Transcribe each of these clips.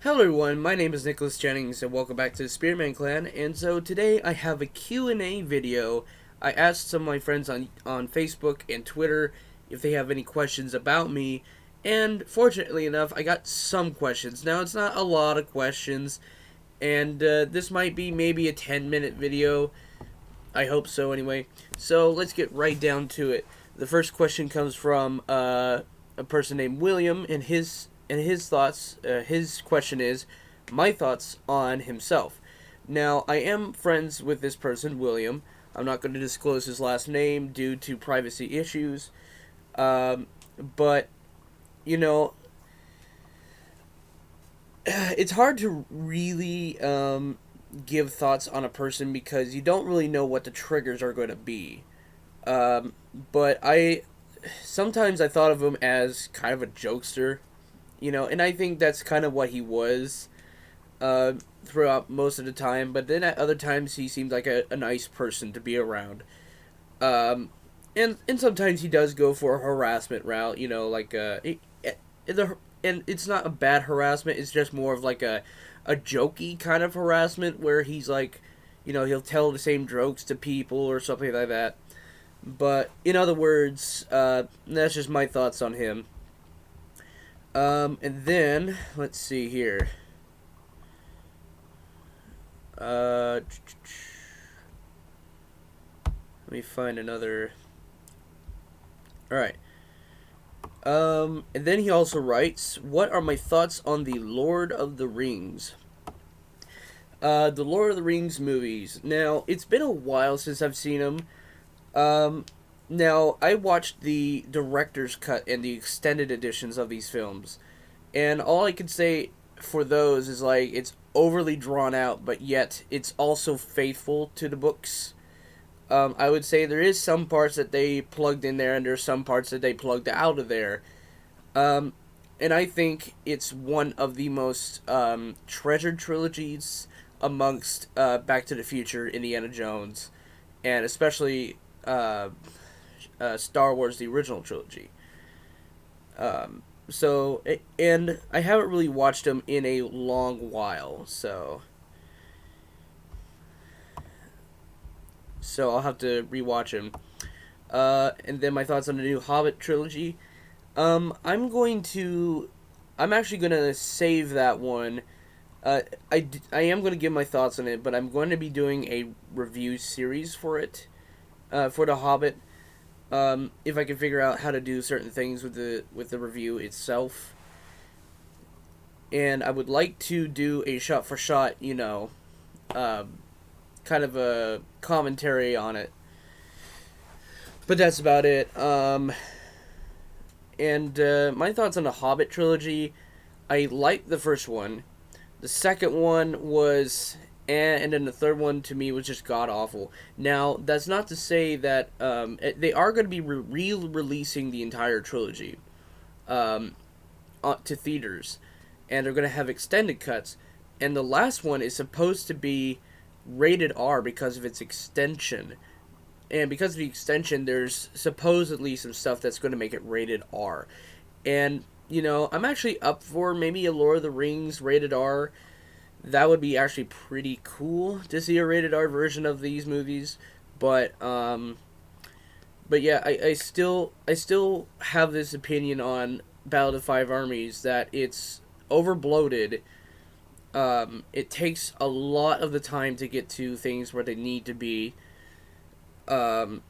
Hello everyone, my name is Nicholas Jennings and welcome back to the Spearman Clan. And so today I have a Q&A video. I asked some of my friends on Facebook and Twitter if they have any questions about me, and fortunately enough I got some questions. Now it's not a lot of questions, and this might be maybe a 10-minute video. I hope so anyway. So let's get right down to it. The first question comes from a person named William, and his thoughts. His question is, my thoughts on himself. Now I am friends with this person, William. I'm not going to disclose his last name due to privacy issues. But you know, it's hard to really give thoughts on a person because you don't really know what the triggers are going to be. Um, but I sometimes I thought of him as kind of a jokester, and I think that's kind of what he was uh, throughout most of the time. But then at other times he seemed like a nice person to be around. Um, and sometimes he does go for a harassment route, and it's not a bad harassment. It's just more of like a jokey kind of harassment where he's like, he'll tell the same jokes to people or something like that. But in other words, that's just my thoughts on him. And then let's see here. Let me find another. All right. And then he also writes, "What are my thoughts on the Lord of the Rings?" The Lord of the Rings movies. Now, it's been a while since I've seen them. Um, Now, I watched the director's cut and the extended editions of these films, and all I can say for those is like it's overly drawn out, but yet it's also faithful to the books. I would say there is some parts that they plugged in there, and there's some parts that they plugged out of there. Um, and I think it's one of the most treasured trilogies amongst Back to the Future, Indiana Jones, and especially Star Wars: The Original Trilogy. And I haven't really watched them in a long while, so I'll have to rewatch them. And then my thoughts on the new Hobbit trilogy. Um, I'm going to, I'm actually gonna save that one. I am going to give my thoughts on it, but I'm going to be doing a review series for it, for the Hobbit. If I can figure out how to do certain things with the review itself, and I would like to do a shot for shot, um, kind of a commentary on it. But that's about it. And my thoughts on the Hobbit trilogy. I liked the first one. The second one was, and then the third one to me was just god awful. Now that's not to say that they are going to be releasing the entire trilogy um, to theaters, and they're going to have extended cuts. And the last one is supposed to be rated R because of its extension. And because of the extension, there's supposedly some stuff that's going to make it rated R. And, I'm actually up for maybe a Lord of the Rings rated R. That would be actually pretty cool to see a rated R version of these movies. But yeah, I still have this opinion on Battle of the Five Armies that it's over bloated. It takes a lot of the time to get to things where they need to be. Um,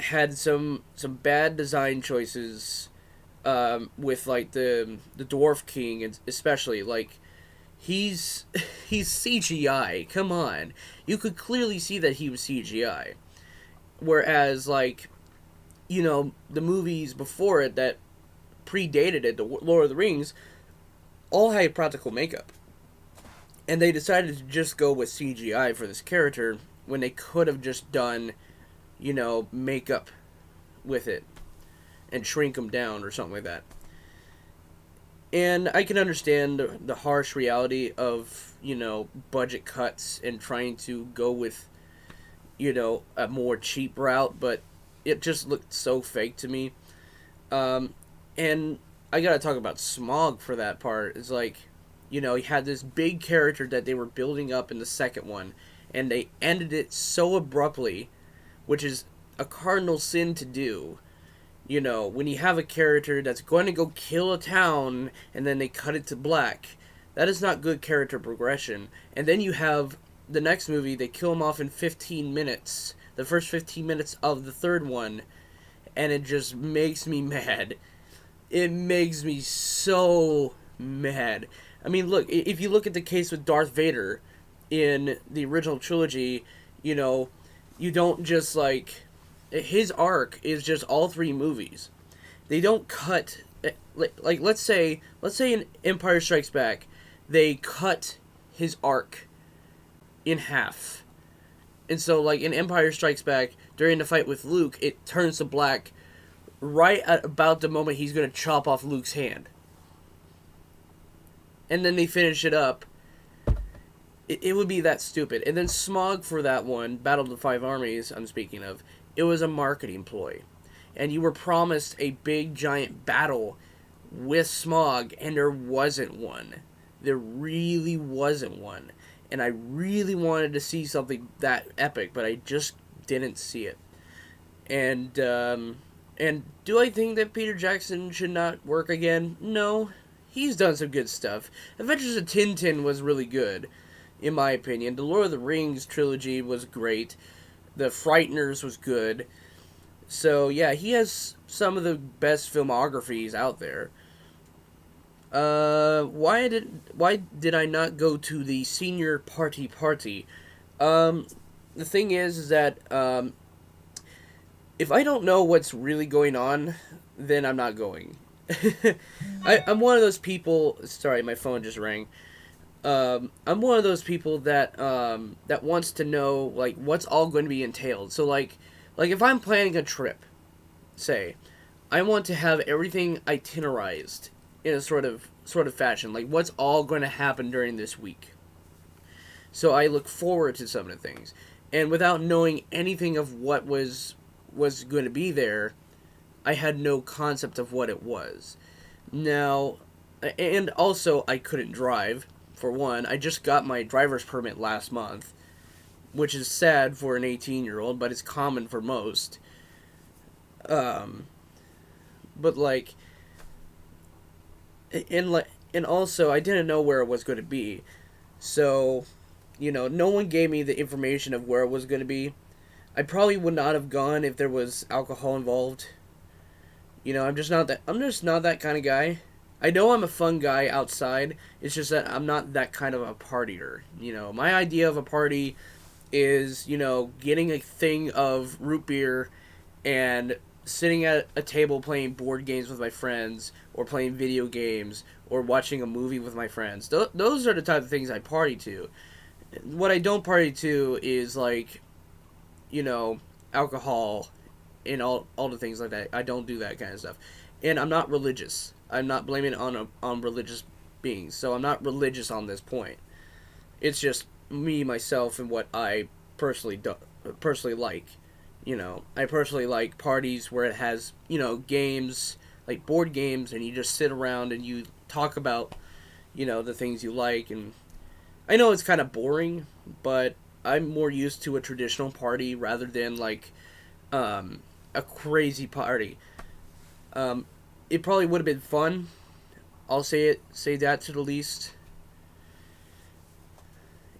had some bad design choices with like the Dwarf King, and especially like he's he's CGI. Come on, you could clearly see that he was CGI. Whereas like the movies before it that predated it, the Lord of the Rings, all had practical makeup, and they decided to just go with CGI for this character when they could have just done makeup with it and shrink them down or something like that. And I can understand the harsh reality of, budget cuts and trying to go with, a more cheap route, but it just looked so fake to me. Um, and I gotta talk about Smog for that part. It's like, You know, he had this big character that they were building up in the second one, and they ended it so abruptly, which is a cardinal sin to do. You know, when you have a character that's going to go kill a town and then they cut it to black, that is not good character progression. And then you have the next movie, they kill him off in 15 minutes, the first 15 minutes of the third one, and it just makes me mad. It makes me so mad. I mean, look, if you look at the case with Darth Vader in the original trilogy, you know, you don't just like his arc is just all three movies. They don't cut like let's say in Empire Strikes Back, they cut his arc in half. And so like in Empire Strikes Back, during the fight with Luke, it turns to black right at about the moment he's going to chop off Luke's hand. And then they finish it up. It would be that stupid. And then Smog for that one, Battle of the Five Armies, I'm speaking of, it was a marketing ploy. And you were promised a big giant battle with Smog, and there wasn't one. There really wasn't one. And I really wanted to see something that epic, but I just didn't see it. And do I think that Peter Jackson should not work again? No. He's done some good stuff. Adventures of Tintin was really good, in my opinion. The Lord of the Rings trilogy was great. The Frighteners was good. So, yeah, he has some of the best filmographies out there. Why did I not go to the senior party? The thing is that, if I don't know what's really going on, then I'm not going. I'm one of those people. Sorry, my phone just rang. I'm one of those people that that wants to know like what's all going to be entailed. So like if I'm planning a trip, say, I want to have everything itinerarized in a sort of fashion. Like what's all going to happen during this week. So I look forward to some of the things, and without knowing anything of what was going to be there, I had no concept of what it was. Now, and also I couldn't drive, for one. I just got my driver's permit last month, which is sad for an 18-year-old, but it's common for most. But like, and also I didn't know where it was going to be. So, you know, no one gave me the information of where it was going to be. I probably would not have gone if there was alcohol involved. You know, I'm just not that kind of guy. I know I'm a fun guy outside. It's just that I'm not that kind of a partier. You know, my idea of a party is, you know, getting a thing of root beer and sitting at a table playing board games with my friends, or playing video games, or watching a movie with my friends. Those are the type of things I party to. What I don't party to is, like, you know, alcohol and all the things like that. I don't do that kind of stuff. And I'm not religious. I'm not blaming it on religious beings. So I'm not religious on this point. It's just me, myself, and what I personally like. You know, I personally like parties where it has, you know, games, like board games, and you just sit around and you talk about, you know, the things you like. And I know it's kind of boring, but I'm more used to a traditional party rather than, like, a crazy party. It probably would have been fun. I'll say that to the least.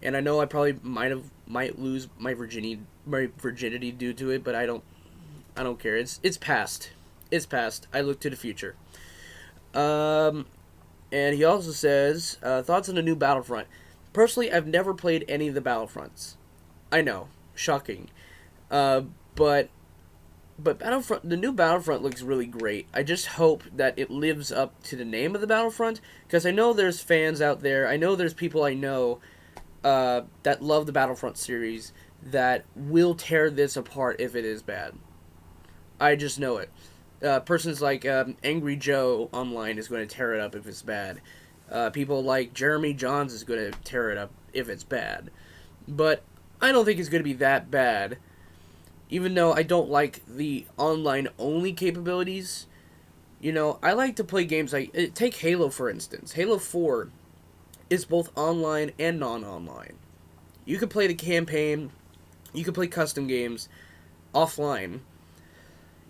And I know I probably might lose my virginity due to it, but I don't care. It's past. It's past. I look to the future. And he also says, thoughts on the new Battlefront. Personally, I've never played any of the Battlefronts. I know, shocking. But Battlefront, the new Battlefront looks really great. I just hope that it lives up to the name of the Battlefront, because I know there's fans out there. I know there's people I know that love the Battlefront series that will tear this apart if it is bad. I just know it. Persons like Angry Joe online is going to tear it up if it's bad. People like Jeremy Johns is going to tear it up if it's bad. But I don't think it's going to be that bad. Even though I don't like the online-only capabilities. You know, I like to play games like... Take Halo, for instance. Halo 4 is both online and non-online. You could play the campaign, you could play custom games offline,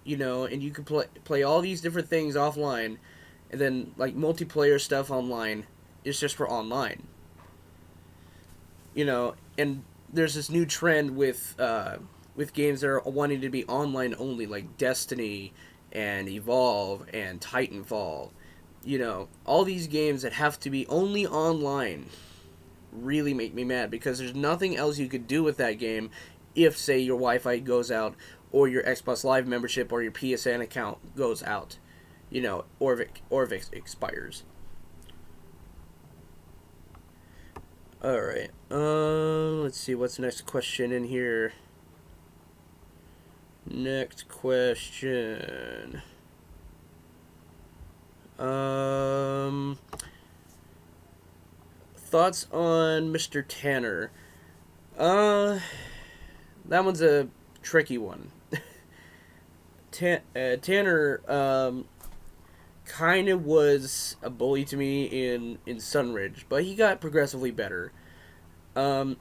and you could play all these different things offline, and then like multiplayer stuff online is just for online. And there's this new trend with games that are wanting to be online only, like Destiny and Evolve and Titanfall. All these games that have to be only online really make me mad because there's nothing else you could do with that game if, say, your Wi-Fi goes out or your Xbox Live membership or your PSN account goes out, or if it expires. All right. Let's see what's the next question in here. Next question. Thoughts on Mr. Tanner? That one's a tricky one. Tanner, kind of was a bully to me in Sunridge, but he got progressively better. And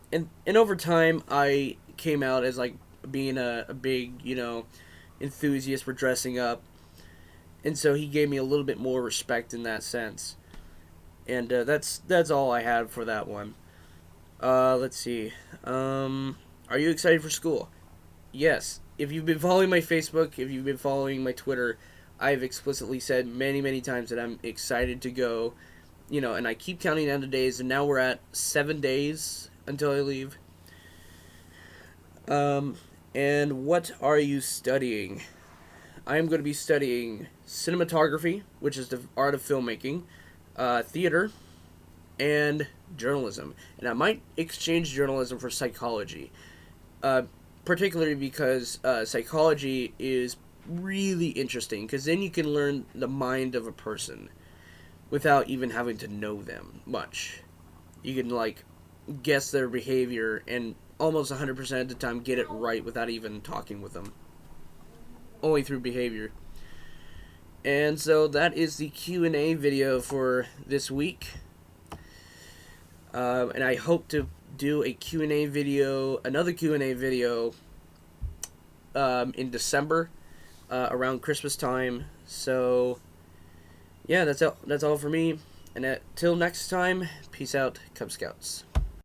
over time, I came out as like being a big, enthusiast for dressing up, and so he gave me a little bit more respect in that sense. And that's all I had for that one. Let's see. Are you excited for school? Yes. If you've been following my Facebook, if you've been following my Twitter, I've explicitly said many, many times that I'm excited to go. And I keep counting down the days, and now we're at 7 days until I leave. And what are you studying? I am going to be studying cinematography, which is the art of filmmaking, theater, and journalism. And I might exchange journalism for psychology, particularly because psychology is really interesting, because then you can learn the mind of a person without even having to know them much. You can, guess their behavior and almost 100% of the time get it right without even talking with them. Only through behavior. And so that is the Q&A video for this week. And I hope to do a Q&A video, another Q&A video in December, around Christmas time. So, yeah, that's all for me. And until next time, peace out, Cub Scouts.